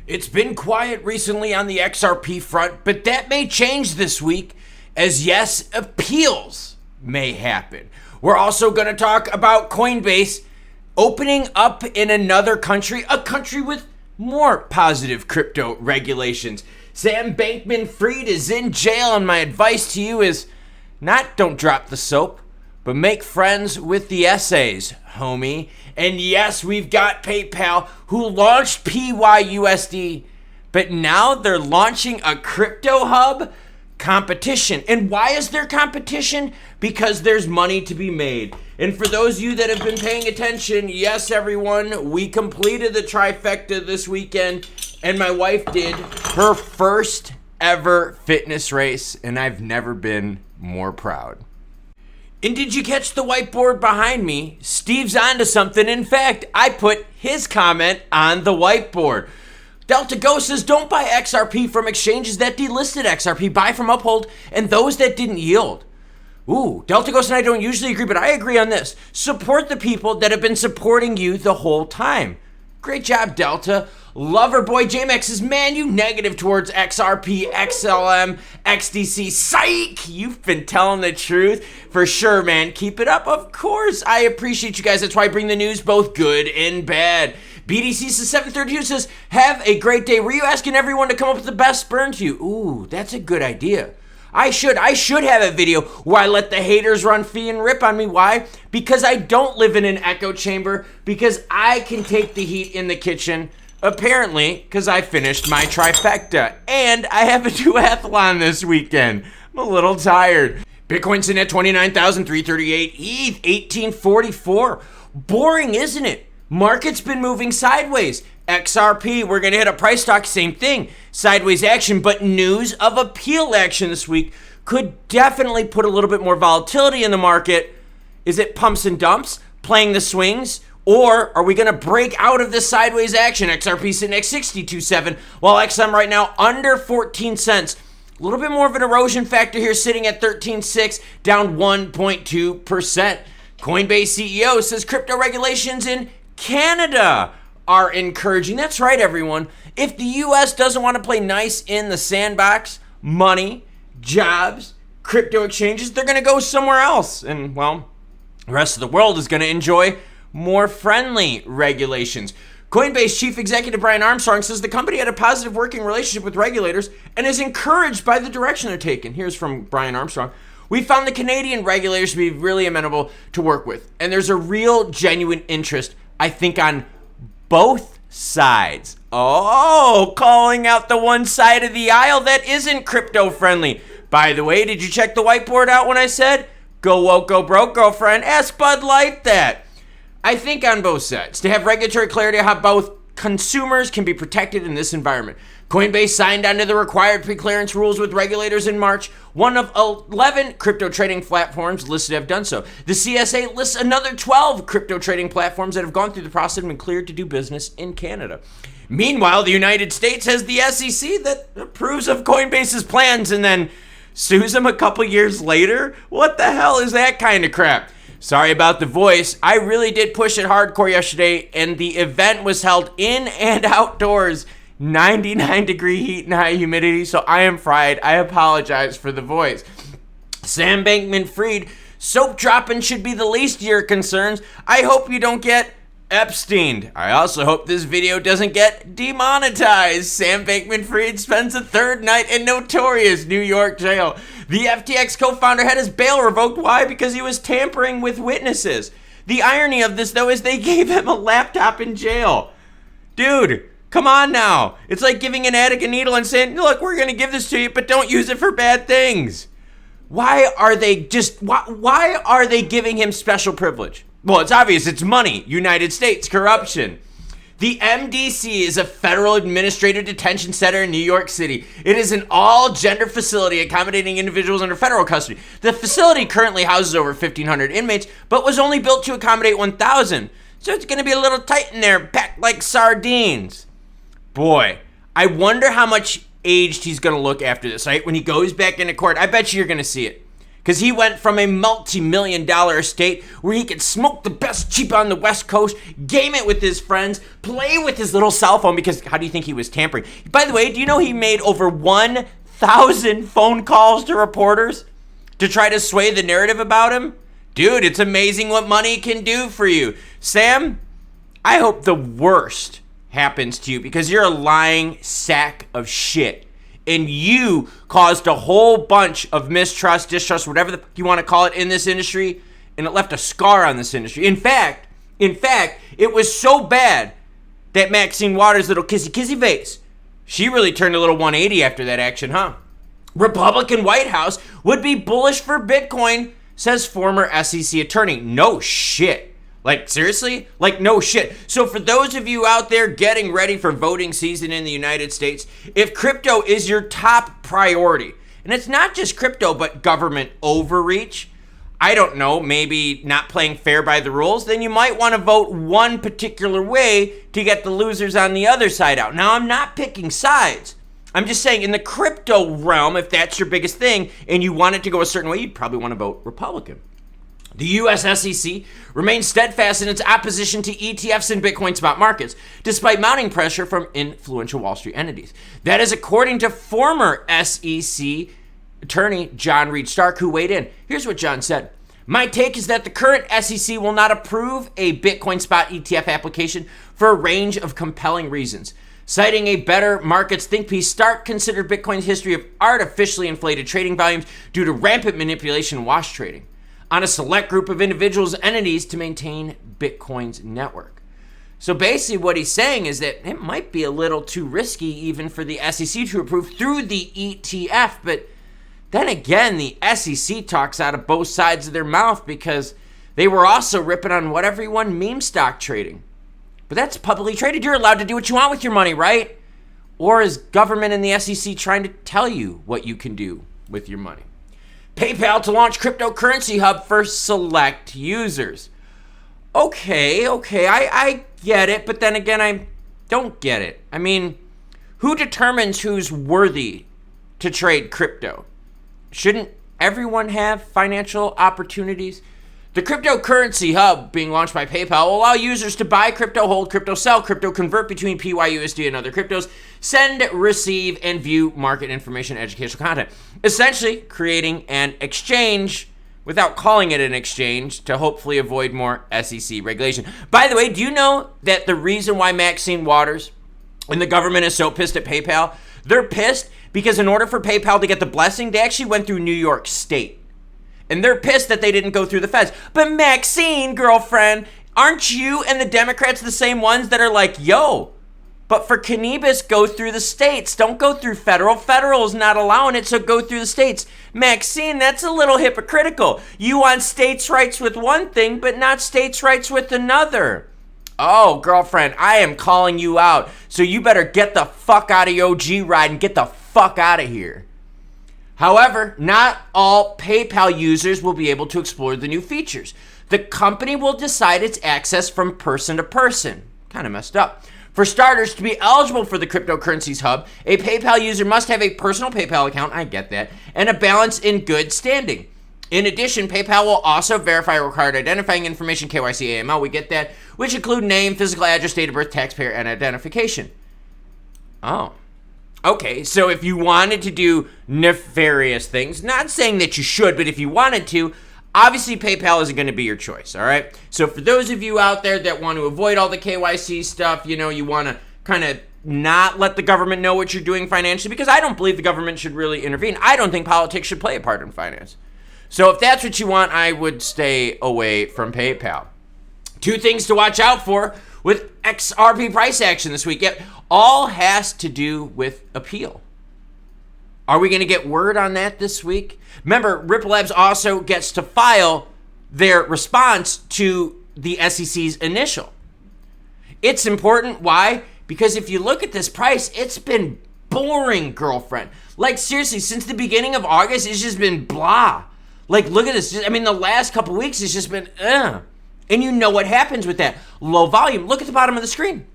It's been quiet recently on the XRP front, but that may change this week as, yes, appeals may happen. We're also going to talk about Coinbase opening up in another country, a country with more positive crypto regulations. Sam Bankman-Fried is in jail, and my advice to you is not don't drop the soap, but make friends with the essays, homie. And yes, we've got PayPal, who launched PYUSD, but now they're launching a crypto hub competition. And why is there competition? Because there's money to be made. And for those of you that have been paying attention, yes, everyone, we completed the trifecta this weekend, and my wife did her first ever fitness race, and I've never been more proud. And did you catch the whiteboard behind me? Steve's onto something. In fact, I put his comment on the whiteboard. Delta Go says, don't buy XRP from exchanges that delisted XRP. Buy from Uphold and those that didn't yield. Ooh, Delta Ghost and I don't usually agree, but I agree on this. Support the people that have been supporting you the whole time. Great job, Delta. Loverboy JMax says, man, you negative towards XRP, XLM, XDC. Psych! You've been telling the truth. For sure, man. Keep it up. Of course. I appreciate you guys. That's why I bring the news, both good and bad. BDC says 732 says, have a great day. Were you asking everyone to come up with the best burn to you? Ooh, that's a good idea. I should have a video where I let the haters run fee and rip on me. Why? Because I don't live in an echo chamber, because I can take the heat in the kitchen. Apparently, because I finished my trifecta, and I have a duathlon this weekend. I'm a little tired. Bitcoin sitting at 29,338, ETH 1844. Boring, isn't it? Market's been moving sideways. XRP, we're going to hit a price talk, same thing. Sideways action, but news of appeal action this week could definitely put a little bit more volatility in the market. Is it pumps and dumps, playing the swings? Or are we going to break out of this sideways action? XRP sitting at 62.7, while XM right now under 14 cents. A little bit more of an erosion factor here, sitting at 13.6, down 1.2%. Coinbase CEO says crypto regulations in Canada are encouraging. That's right, everyone. If the U.S. doesn't want to play nice in the sandbox, money, jobs, crypto exchanges, they're going to go somewhere else. And, well, the rest of the world is going to enjoy more friendly regulations. Coinbase Chief Executive Brian Armstrong says the company had a positive working relationship with regulators and is encouraged by the direction they're taking. Here's from Brian Armstrong. We found the Canadian regulators to be really amenable to work with, and there's a real genuine interest, I think, on both sides. Oh, calling out the one side of the aisle that isn't crypto friendly. By the way, did you check the whiteboard out when I said, go woke, go broke, girlfriend? Ask Bud Light that. I think on both sides, to have regulatory clarity on how both consumers can be protected in this environment. Coinbase signed onto the required pre-clearance rules with regulators in March. One of 11 crypto trading platforms listed have done so. The CSA lists another 12 crypto trading platforms that have gone through the process and been cleared to do business in Canada. Meanwhile, the United States has the SEC that approves of Coinbase's plans and then sues them a couple years later. What the hell is that kind of crap? Sorry about the voice. I really did push it hardcore yesterday, and the event was held in and outdoors. 99-degree heat and high humidity, so I am fried. I apologize for the voice. Sam Bankman-Fried, soap dropping should be the least of your concerns. I hope you don't get Epsteined. I also hope this video doesn't get demonetized. Sam Bankman-Fried spends a third night in notorious New York jail. The FTX co-founder had his bail revoked. Why? Because he was tampering with witnesses. The irony of this, though, is they gave him a laptop in jail. Dude, come on now. It's like giving an addict a needle and saying, look, we're going to give this to you, but don't use it for bad things. Why are they giving him special privilege? Well, it's obvious. It's money. United States corruption. The MDC is a federal administrative detention center in New York City. It is an all-gender facility accommodating individuals under federal custody. The facility currently houses over 1,500 inmates, but was only built to accommodate 1,000. So it's going to be a little tight in there, packed like sardines. Boy, I wonder how much aged he's going to look after this, right? When he goes back into court, I bet you're going to see it. because he went from a multi-million-dollar estate where he could smoke the best cheap on the West Coast, game it with his friends, play with his little cell phone, because how do you think he was tampering? By the way, do you know he made over 1,000 phone calls to reporters to try to sway the narrative about him? Dude, it's amazing what money can do for you. Sam, I hope the worst happens to you, because you're a lying sack of shit. And you caused a whole bunch of mistrust, distrust, whatever you want to call it in this industry, and it left a scar on this industry. In fact, it was so bad that Maxine Waters' little kissy face, she really turned a little 180 after that action, huh? Republican White House would be bullish for Bitcoin, says former SEC attorney. No shit. Like, seriously? Like, no shit. So for those of you out there getting ready for voting season in the United States, if crypto is your top priority, and it's not just crypto, but government overreach, I don't know, maybe not playing fair by the rules, then you might want to vote one particular way to get the losers on the other side out. Now, I'm not picking sides. I'm just saying, in the crypto realm, if that's your biggest thing and you want it to go a certain way, you'd probably want to vote Republican. The U.S. SEC remains steadfast in its opposition to ETFs and Bitcoin spot markets, despite mounting pressure from influential Wall Street entities. That is according to former SEC attorney John Reed Stark, who weighed in. Here's what John said. My take is that the current SEC will not approve a Bitcoin spot ETF application for a range of compelling reasons. Citing a Better Markets think piece, Stark considered Bitcoin's history of artificially inflated trading volumes due to rampant manipulation and wash trading on a select group of individuals and entities to maintain Bitcoin's network. So basically what he's saying is that it might be a little too risky even for the SEC to approve through the ETF. But then again, the SEC talks out of both sides of their mouth, because they were also ripping on what everyone meme stock trading. But that's publicly traded. You're allowed to do what you want with your money, right? Or is government and the SEC trying to tell you what you can do with your money? PayPal to launch cryptocurrency hub for select users. Okay, I get it, but then again, I don't get it. I mean, who determines who's worthy to trade crypto? Shouldn't everyone have financial opportunities? The cryptocurrency hub being launched by PayPal will allow users to buy crypto, hold crypto, sell crypto, convert between PYUSD and other cryptos, send, receive, and view market information and educational content. Essentially, creating an exchange without calling it an exchange to hopefully avoid more SEC regulation. By the way, do you know that the reason why Maxine Waters and the government is so pissed at PayPal? They're pissed because in order for PayPal to get the blessing, they actually went through New York State. And they're pissed that they didn't go through the feds. But Maxine, girlfriend, aren't you and the Democrats the same ones that are like, yo, but for cannabis, go through the states. Don't go through federal. Federal is not allowing it, so go through the states. Maxine, that's a little hypocritical. You want states' rights with one thing, but not states' rights with another. Oh, girlfriend, I am calling you out. So you better get the fuck out of your OG ride and get the fuck out of here. However, not all PayPal users will be able to explore the new features. The company will decide its access from person to person. Kind of messed up. For starters, to be eligible for the cryptocurrencies hub, a PayPal user must have a personal PayPal account, I get that, and a balance in good standing. In addition, PayPal will also verify required identifying information, KYC, AML, we get that, which include name, physical address, date of birth, taxpayer, and identification. Oh. Okay, so if you wanted to do nefarious things, not saying that you should, but if you wanted to, obviously PayPal isn't going to be your choice, all right? So for those of you out there that want to avoid all the KYC stuff, you know, you want to kind of not let the government know what you're doing financially, because I don't believe the government should really intervene. I don't think politics should play a part in finance. So if that's what you want, I would stay away from PayPal. Two things to watch out for with XRP price action this week. Yep, all has to do with appeal. Are we going to get word on that this week? Remember, Ripple Labs also gets to file their response to the SEC's initial. It's important. Why? Because if you look at this price, it's been boring, girlfriend. Like, seriously, since the beginning of August, it's just been blah. Like, look at this. I mean, the last couple weeks, it's just been, And you know what happens with that. Low volume. Look at the bottom of the screen.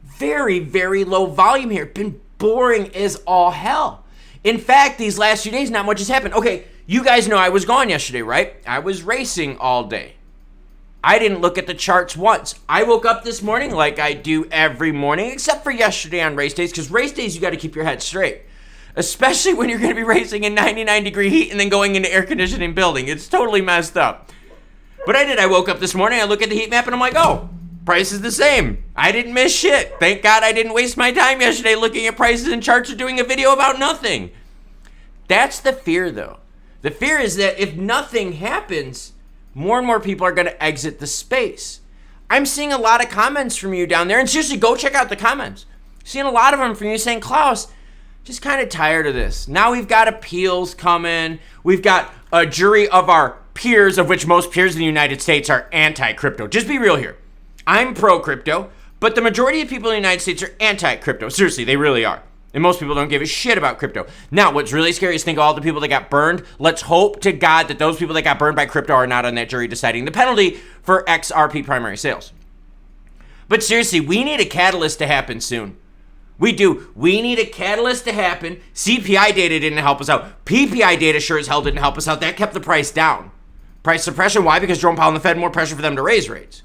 Very, very low volume here. Been boring as all hell. In fact, these last few days, not much has happened. Okay, You guys know I was gone yesterday, right? I was racing all day. I didn't look at the charts once. I woke up this morning like I do every morning, except for yesterday on race days, because race days you got to keep your head straight, especially when you're going to be racing in 99-degree heat and then going into air conditioning building. It's totally messed up. But I did. I woke up this morning, I look at the heat map, and I'm like, oh, price is the same. I didn't miss shit. Thank God I didn't waste my time yesterday looking at prices and charts or doing a video about nothing. That's the fear, though. The fear is that if nothing happens, more and more people are going to exit the space. I'm seeing a lot of comments from you down there, and seriously, go check out the comments. Seeing a lot of them from you saying, Klaus, just kind of tired of this. Now we've got appeals coming. We've got a jury of our peers, of which most peers in the United States are anti-crypto. Just be real here. I'm pro-crypto, but the majority of people in the United States are anti-crypto. Seriously, they really are. And most people don't give a shit about crypto. Now, what's really scary is think of all the people that got burned. Let's hope to God that those people that got burned by crypto are not on that jury deciding the penalty for XRP primary sales. But seriously, we need a catalyst to happen soon. We do. We need a catalyst to happen. CPI data didn't help us out. PPI data sure as hell didn't help us out. That kept the price down. Price suppression, why? Because Jerome Powell and the Fed more pressure for them to raise rates.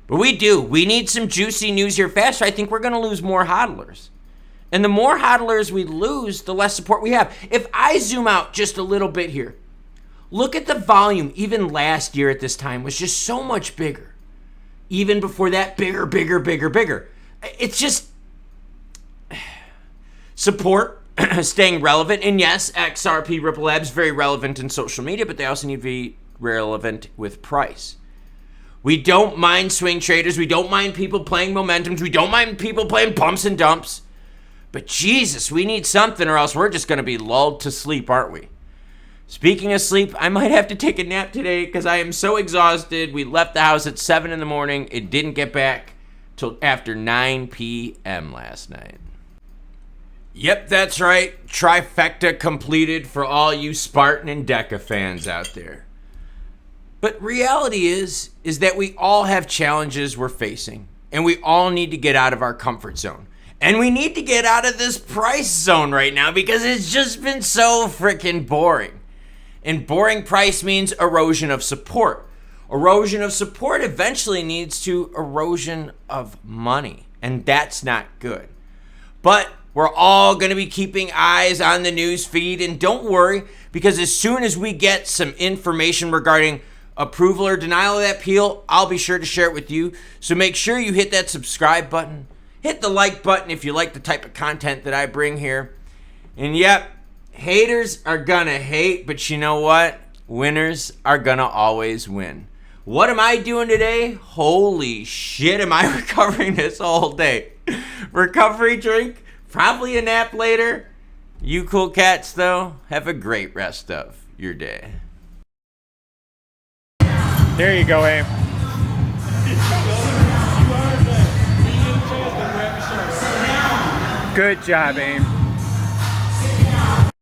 But we do. We need some juicy news here fast. I think we're going to lose more hodlers. And the more hodlers we lose, the less support we have. If I zoom out just a little bit here, look at the volume. Even last year at this time was just so much bigger. Even before that, bigger. It's just support, staying relevant. And yes, XRP Ripple Labs very relevant in social media, but they also need to be relevant with price. We don't mind swing traders. We don't mind people playing momentums. We don't mind people playing pumps and dumps. But Jesus, we need something or else we're just going to be lulled to sleep, aren't we? Speaking of sleep, I might have to take a nap today because I am so exhausted. We left the house at 7 in the morning. It didn't get back till after 9 p.m. last night. Yep, that's right. Trifecta completed for all you Spartan and Deca fans out there. But reality is that we all have challenges we're facing, and we all need to get out of our comfort zone. And we need to get out of this price zone right now because it's just been so freaking boring. And boring price means erosion of support. Erosion of support eventually leads to erosion of money, and that's not good. But we're all going to be keeping eyes on the news feed, and don't worry, because as soon as we get some information regarding approval or denial of that appeal, I'll be sure to share it with you. So make sure you hit that subscribe button. Hit the like button if you like the type of content that I bring here. And yep, haters are gonna hate, but you know what? Winners are gonna always win. What am I doing today? Holy shit, am I recovering this whole day? Recovery drink, probably a nap later. You cool cats, though, have a great rest of your day. There you go, Abe. Good job, Abe.